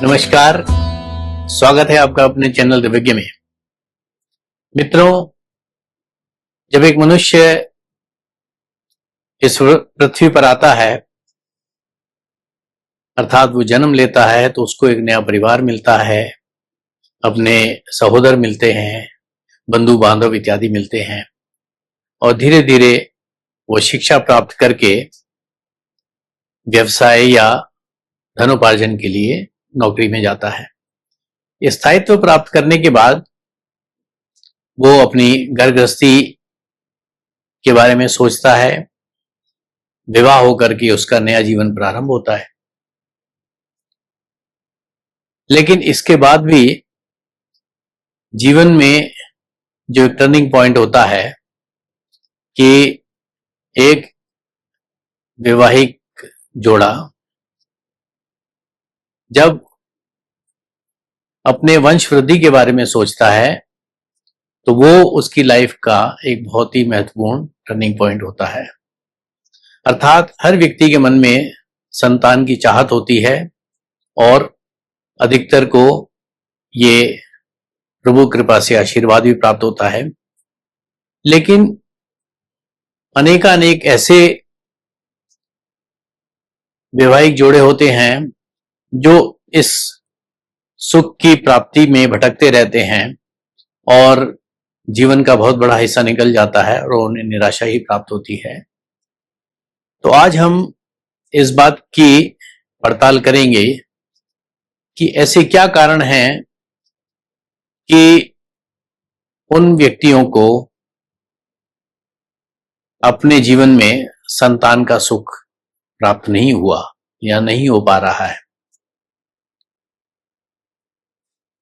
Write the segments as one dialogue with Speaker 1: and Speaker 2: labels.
Speaker 1: नमस्कार। स्वागत है आपका अपने चैनल दिव्यज्ञ में। मित्रों, जब एक मनुष्य इस पृथ्वी पर आता है, अर्थात वो जन्म लेता है, तो उसको एक नया परिवार मिलता है, अपने सहोदर मिलते हैं, बंधु बांधव इत्यादि मिलते हैं और धीरे धीरे वो शिक्षा प्राप्त करके व्यवसाय या धनोपार्जन के लिए नौकरी में जाता है। स्थायित्व प्राप्त करने के बाद वो अपनी घर गृहस्थी के बारे में सोचता है, विवाह होकर के उसका नया जीवन प्रारंभ होता है। लेकिन इसके बाद भी जीवन में जो एक टर्निंग पॉइंट होता है कि एक वैवाहिक जोड़ा जब अपने वंश वृद्धि के बारे में सोचता है, तो वो उसकी लाइफ का एक बहुत ही महत्वपूर्ण टर्निंग पॉइंट होता है। अर्थात हर व्यक्ति के मन में संतान की चाहत होती है और अधिकतर को ये प्रभु कृपा से आशीर्वाद भी प्राप्त होता है। लेकिन अनेकानेक ऐसे वैवाहिक जोड़े होते हैं जो इस सुख की प्राप्ति में भटकते रहते हैं और जीवन का बहुत बड़ा हिस्सा निकल जाता है और उन्हें निराशा ही प्राप्त होती है। तो आज हम इस बात की पड़ताल करेंगे कि ऐसे क्या कारण हैं कि उन व्यक्तियों को अपने जीवन में संतान का सुख प्राप्त नहीं हुआ या नहीं हो पा रहा है।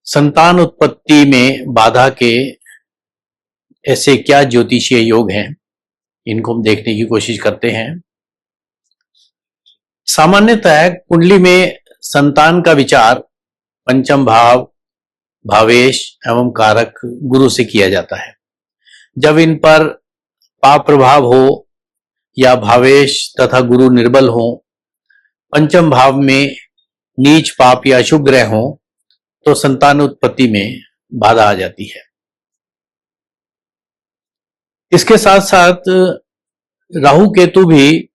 Speaker 1: संतान उत्पत्ति में बाधा के ऐसे क्या ज्योतिषीय योग हैं, इनको हम देखने की कोशिश करते हैं। सामान्यतः कुंडली में संतान का विचार पंचम भाव, भावेश एवं कारक गुरु से किया जाता है। जब इन पर पाप प्रभाव हो या भावेश तथा गुरु निर्बल हो, पंचम भाव में नीच पाप या अशुभ ग्रह हो, तो संतान उत्पत्ति में बाधा आ जाती है। इसके साथ साथ राहु केतु भी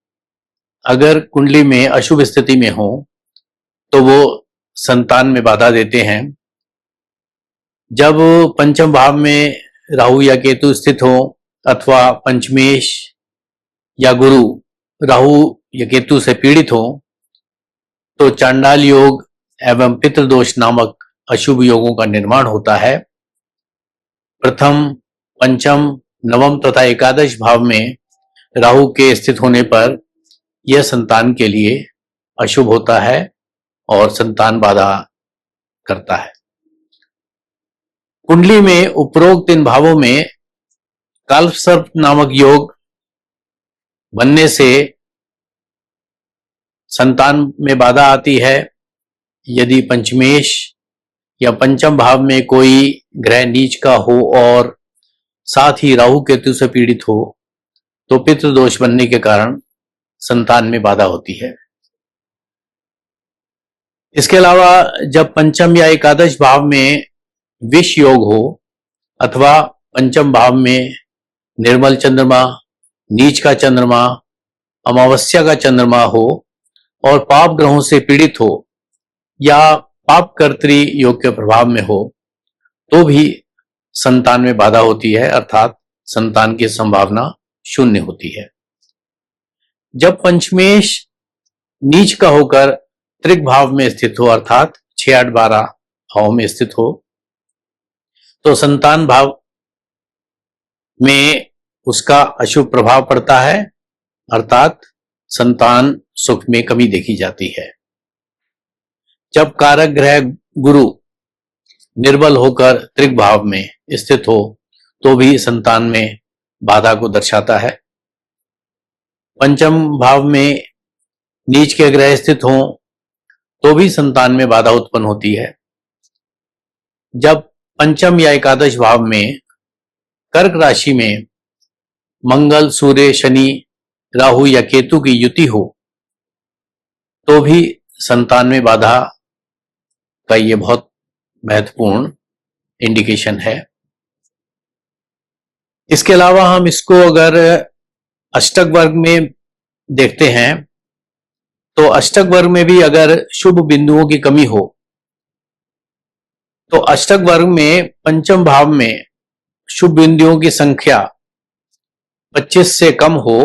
Speaker 1: अगर कुंडली में अशुभ स्थिति में हो तो वो संतान में बाधा देते हैं। जब पंचम भाव में राहु या केतु स्थित हो अथवा पंचमेश या गुरु राहु या केतु से पीड़ित हो, तो चांडाल योग एवं पितृदोष नामक अशुभ योगों का निर्माण होता है। प्रथम, पंचम, नवम तथा एकादश भाव में राहु के स्थित होने पर यह संतान के लिए अशुभ होता है और संतान बाधा करता है। कुंडली में उपरोक्त इन भावों में कालसर्प नामक योग बनने से संतान में बाधा आती है। यदि पंचमेश या पंचम भाव में कोई ग्रह नीच का हो और साथ ही राहु केतु से पीड़ित हो, तो पितृदोष बनने के कारण संतान में बाधा होती है। इसके अलावा जब पंचम या एकादश भाव में विष योग हो अथवा पंचम भाव में निर्मल चंद्रमा, नीच का चंद्रमा, अमावस्या का चंद्रमा हो और पाप ग्रहों से पीड़ित हो या पाप कर्तृ योग के प्रभाव में हो, तो भी संतान में बाधा होती है, अर्थात संतान की संभावना शून्य होती है। जब पंचमेश नीच का होकर त्रिक भाव में स्थित हो, अर्थात 6, 8, 12 भाव में स्थित हो, तो संतान भाव में उसका अशुभ प्रभाव पड़ता है, अर्थात संतान सुख में कमी देखी जाती है। जब कारक ग्रह गुरु निर्बल होकर त्रिक भाव में स्थित हो, तो भी संतान में बाधा को दर्शाता है। पंचम भाव में नीच के ग्रह स्थित हो, तो भी संतान में बाधा उत्पन्न होती है। जब पंचम या एकादश भाव में कर्क राशि में मंगल, सूर्य, शनि, राहु या केतु की युति हो, तो भी संतान में बाधा का ये बहुत महत्वपूर्ण इंडिकेशन है। इसके अलावा हम इसको अगर अष्टक वर्ग में देखते हैं तो अष्टक वर्ग में भी अगर शुभ बिंदुओं की कमी हो तो अष्टक वर्ग में पंचम भाव में शुभ बिंदुओं की संख्या 25 से कम हो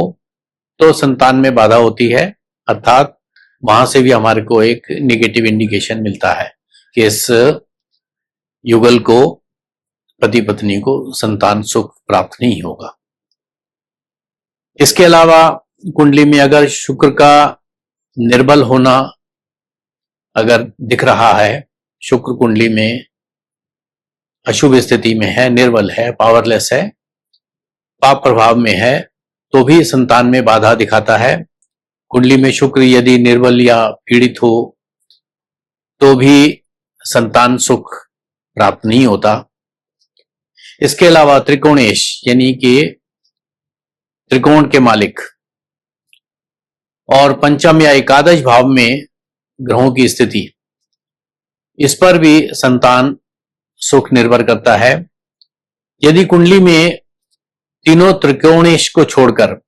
Speaker 1: तो संतान में बाधा होती है, अर्थात वहां से भी हमारे को एक नेगेटिव इंडिकेशन मिलता है कि इस युगल को, पति पत्नी को संतान सुख प्राप्त नहीं होगा। इसके अलावा कुंडली में अगर शुक्र का निर्बल होना अगर दिख रहा है, शुक्र कुंडली में अशुभ स्थिति में है, निर्बल है, पावरलेस है, पाप प्रभाव में है, तो भी संतान में बाधा दिखाता है। कुंडली में शुक्र यदि निर्बल या पीड़ित हो तो भी संतान सुख प्राप्त नहीं होता। इसके अलावा त्रिकोणेश यानी कि त्रिकोण के मालिक और पंचम या एकादश भाव में ग्रहों की स्थिति, इस पर भी संतान सुख निर्भर करता है। यदि कुंडली में तीनों त्रिकोणेश को छोड़कर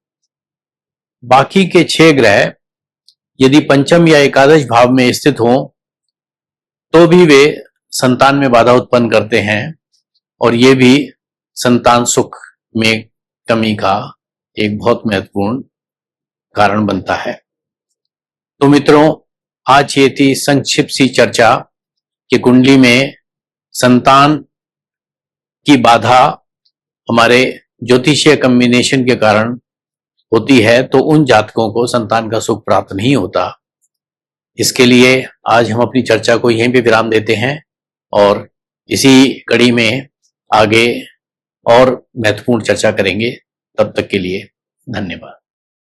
Speaker 1: बाकी के 6 ग्रह यदि पंचम या एकादश भाव में स्थित हों तो भी वे संतान में बाधा उत्पन्न करते हैं और ये भी संतान सुख में कमी का एक बहुत महत्वपूर्ण कारण बनता है। तो मित्रों, आज ये थी संक्षिप्त सी चर्चा कि कुंडली में संतान की बाधा हमारे ज्योतिषीय कॉम्बिनेशन के कारण होती है तो उन जातकों को संतान का सुख प्राप्त नहीं होता। इसके लिए आज हम अपनी चर्चा को यहीं पे विराम देते हैं और इसी कड़ी में आगे और महत्वपूर्ण चर्चा करेंगे। तब तक के लिए धन्यवाद।